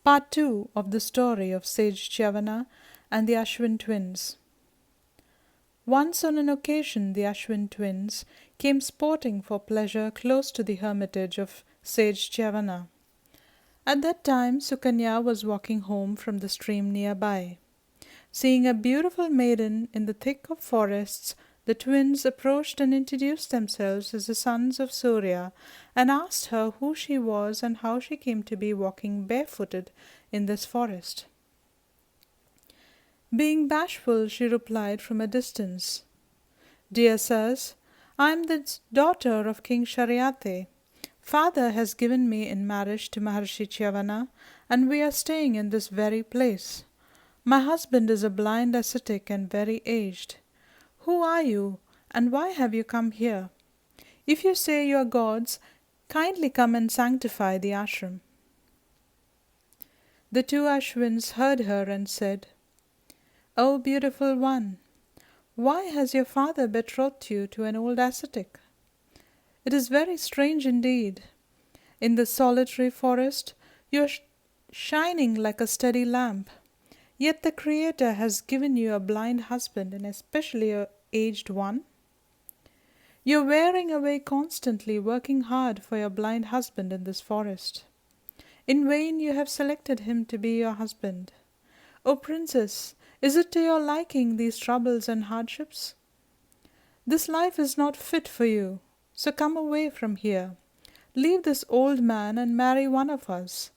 Part 2 of the story of sage Chyavana and the Ashwin twins. Once on an occasion the Ashwin twins came sporting for pleasure close to the hermitage of sage Chyavana. At that time Sukanya was walking home from the stream nearby. Seeing a beautiful maiden in the thick of forests, the twins approached and introduced themselves as the sons of Surya and asked her who she was and how she came to be walking barefooted in this forest. Being bashful, she replied from a distance, "Dear sirs, I am the daughter of King Sharyate. Father has given me in marriage to Maharshi Chyavana, and we are staying in this very place. My husband is a blind ascetic and very aged. Who are you, and why have you come here? If you say you are gods, kindly come and sanctify the ashram." The two Ashwins heard her and said, "O beautiful one, why has your father betrothed you to an old ascetic? It is very strange indeed. In the solitary forest you are shining like a steady lamp. Yet the Creator has given you a blind husband, and especially a aged one. You are wearing away constantly, working hard for your blind husband in this forest. In vain you have selected him to be your husband. O princess, is it to your liking these troubles and hardships? This life is not fit for you, so come away from here. Leave this old man and marry one of us.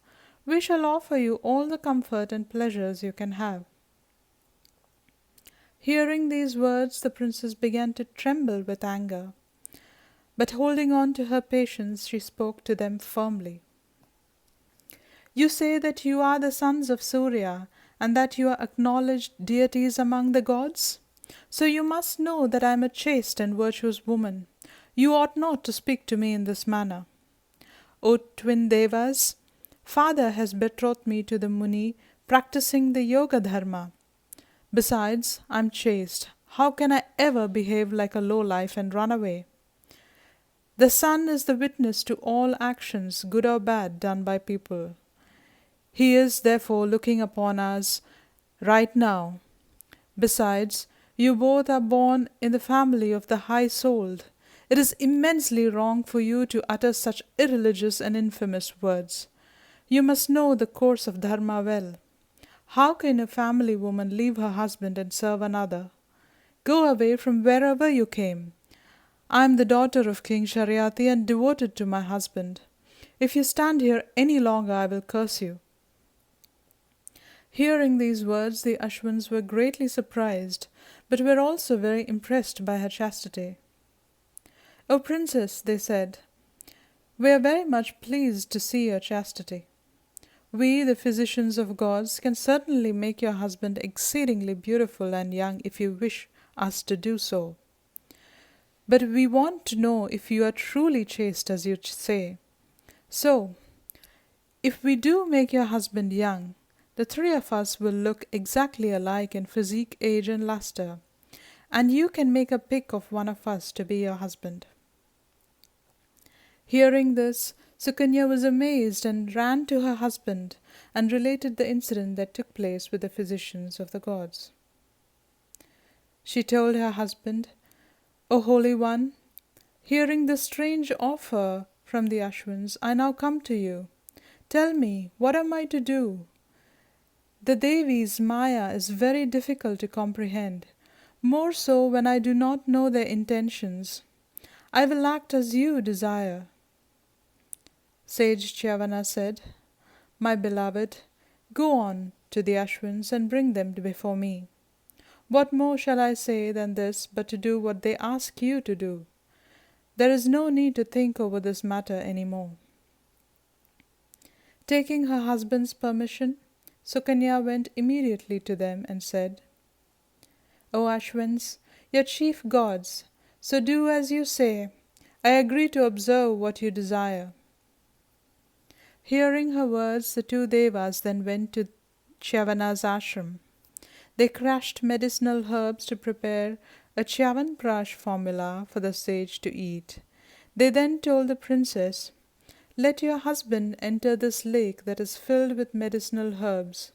We shall offer you all the comfort and pleasures you can have." Hearing these words, the princess began to tremble with anger. But holding on to her patience, she spoke to them firmly. "You say that you are the sons of Surya, and that you are acknowledged deities among the gods? So you must know that I am a chaste and virtuous woman. You ought not to speak to me in this manner. O twin devas, Father has betrothed me to the Muni practicing the Yoga Dharma. Besides, I am chaste. How can I ever behave like a lowlife and run away? The sun is the witness to all actions, good or bad, done by people. He is therefore looking upon us right now. Besides, you both are born in the family of the high-souled. It is immensely wrong for you to utter such irreligious and infamous words. You must know the course of dharma well. How can a family woman leave her husband and serve another? Go away from wherever you came. I am the daughter of King Sharyati and devoted to my husband. If you stand here any longer, I will curse you." Hearing these words, the Ashwins were greatly surprised, but were also very impressed by her chastity. "O princess," they said, "we are very much pleased to see your chastity. We, the physicians of gods, can certainly make your husband exceedingly beautiful and young if you wish us to do so. But we want to know if you are truly chaste as you say. So, if we do make your husband young, the three of us will look exactly alike in physique, age, and luster, and you can make a pick of one of us to be your husband." Hearing this, Sukanya was amazed and ran to her husband and related the incident that took place with the physicians of the gods. She told her husband, "O Holy One, hearing this strange offer from the Ashwins, I now come to you. Tell me, what am I to do? The Devi's Maya is very difficult to comprehend, more so when I do not know their intentions. I will act as you desire." Sage Chyavana said, "My beloved, go on to the Ashwins and bring them before me. What more shall I say than this but to do what they ask you to do? There is no need to think over this matter any more." Taking her husband's permission, Sukanya went immediately to them and said, "O Ashwins, your chief gods, so do as you say. I agree to observe what you desire." Hearing her words, the two devas then went to Chyavana's ashram. They crushed medicinal herbs to prepare a Chyavanprash formula for the sage to eat. They then told the princess, Let your husband enter this lake that is filled with medicinal herbs.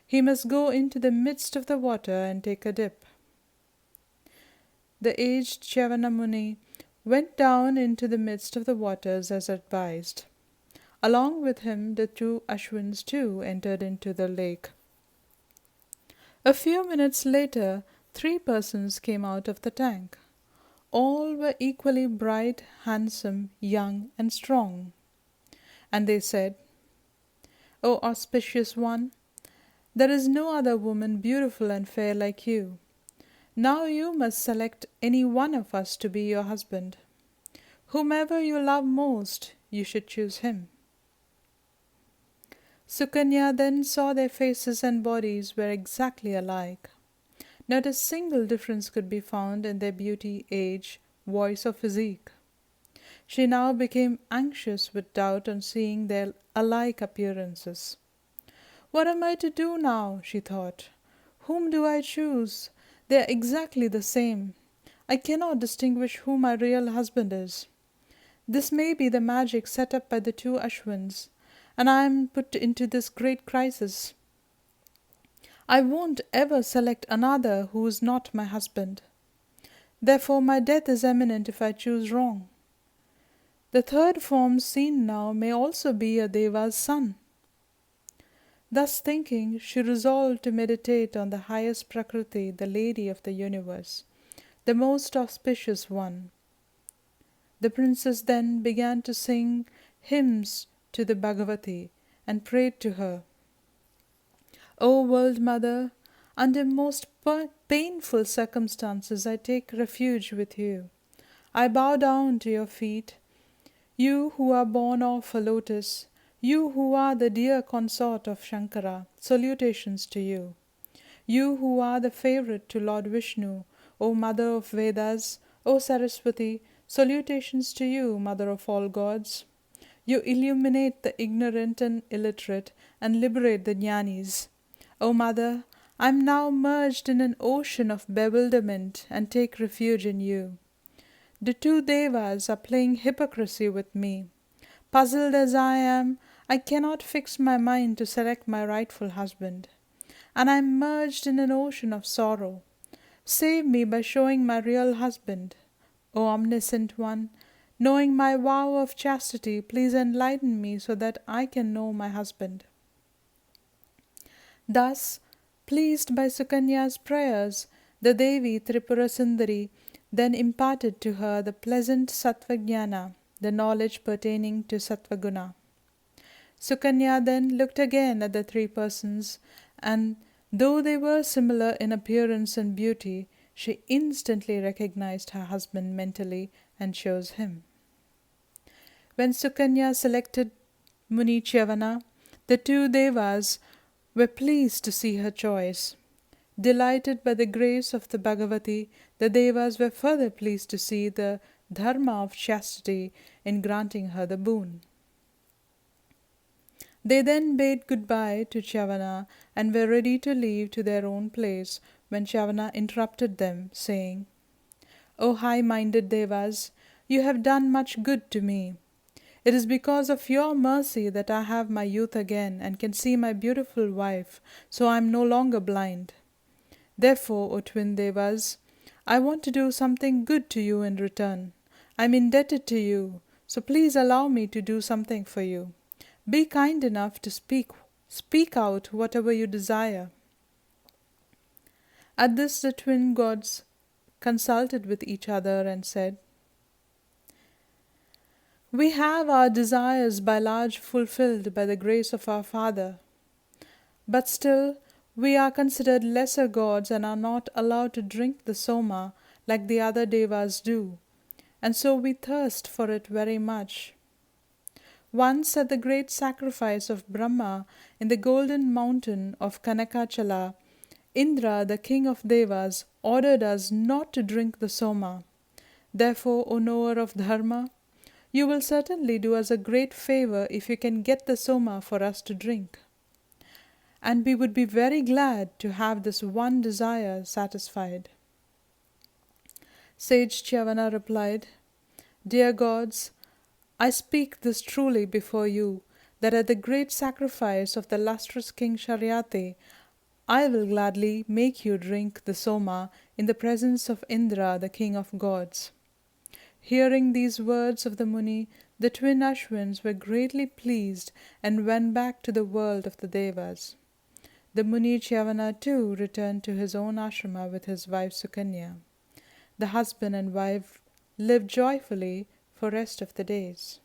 He must go into the midst of the water and take a dip." The aged Chyavana Muni went down into the midst of the waters as advised. Along with him the two Ashwins too entered into the lake. A few minutes later, 3 persons came out of the tank. All were equally bright, handsome, young, and strong. And they said, "O auspicious one, there is no other woman beautiful and fair like you. Now you must select any one of us to be your husband. Whomever you love most, you should choose him." Sukanya then saw their faces and bodies were exactly alike. Not a single difference could be found in their beauty, age, voice, or physique. She now became anxious with doubt on seeing their alike appearances. "What am I to do now?" she thought. "Whom do I choose? They are exactly the same. I cannot distinguish who my real husband is. This may be the magic set up by the two Ashwins, and I am put into this great crisis. I won't ever select another who is not my husband. Therefore my death is imminent if I choose wrong. The third form seen now may also be a Deva's son." Thus thinking, she resolved to meditate on the highest Prakriti, the Lady of the universe, the most auspicious one. The princess then began to sing hymns to the Bhagavati and prayed to her. "O World Mother, under most painful circumstances I take refuge with you. I bow down to your feet. You who are born of a lotus, you who are the dear consort of Shankara, salutations to you. You who are the favorite to Lord Vishnu, O Mother of Vedas, O Saraswati, salutations to you, Mother of all gods. You illuminate the ignorant and illiterate and liberate the jnanis. O Mother, I am now merged in an ocean of bewilderment and take refuge in you. The two Devas are playing hypocrisy with me. Puzzled as I am, I cannot fix my mind to select my rightful husband, and I am merged in an ocean of sorrow. Save me by showing my real husband. O omniscient one, knowing my vow of chastity, please enlighten me so that I can know my husband." Thus, pleased by Sukanya's prayers, the Devi Tripura Sundari then imparted to her the pleasant Sattvajnana, the knowledge pertaining to Sattvaguna. Sukanya then looked again at the 3 persons, and though they were similar in appearance and beauty, she instantly recognized her husband mentally and chose him. When Sukanya selected Muni Chyavana, the 2 Devas were pleased to see her choice. Delighted by the grace of the Bhagavati, the Devas were further pleased to see the dharma of chastity in granting her the boon. They then bade goodbye to Chyavana and were ready to leave to their own place when Chyavana interrupted them, saying, "O high-minded Devas, you have done much good to me. It is because of your mercy that I have my youth again and can see my beautiful wife, so I am no longer blind. Therefore, O twin Devas, I want to do something good to you in return. I am indebted to you, so please allow me to do something for you. Be kind enough to speak out whatever you desire." At this the twin gods consulted with each other and said, "We have our desires by large fulfilled by the grace of our Father. But still we are considered lesser gods and are not allowed to drink the soma like the other devas do, and so we thirst for it very much. Once at the great sacrifice of Brahma in the golden mountain of Kanakachala, Indra, the king of devas, ordered us not to drink the soma. Therefore, O knower of dharma, you will certainly do us a great favor if you can get the soma for us to drink. And we would be very glad to have this one desire satisfied." Sage Chyavana replied, "Dear gods, I speak this truly before you, that at the great sacrifice of the lustrous King Sharyate, I will gladly make you drink the Soma in the presence of Indra, the king of gods." Hearing these words of the Muni, the twin Ashwins were greatly pleased and went back to the world of the Devas. The Muni Chyavana too returned to his own ashrama with his wife Sukanya. The husband and wife lived joyfully for rest of the days.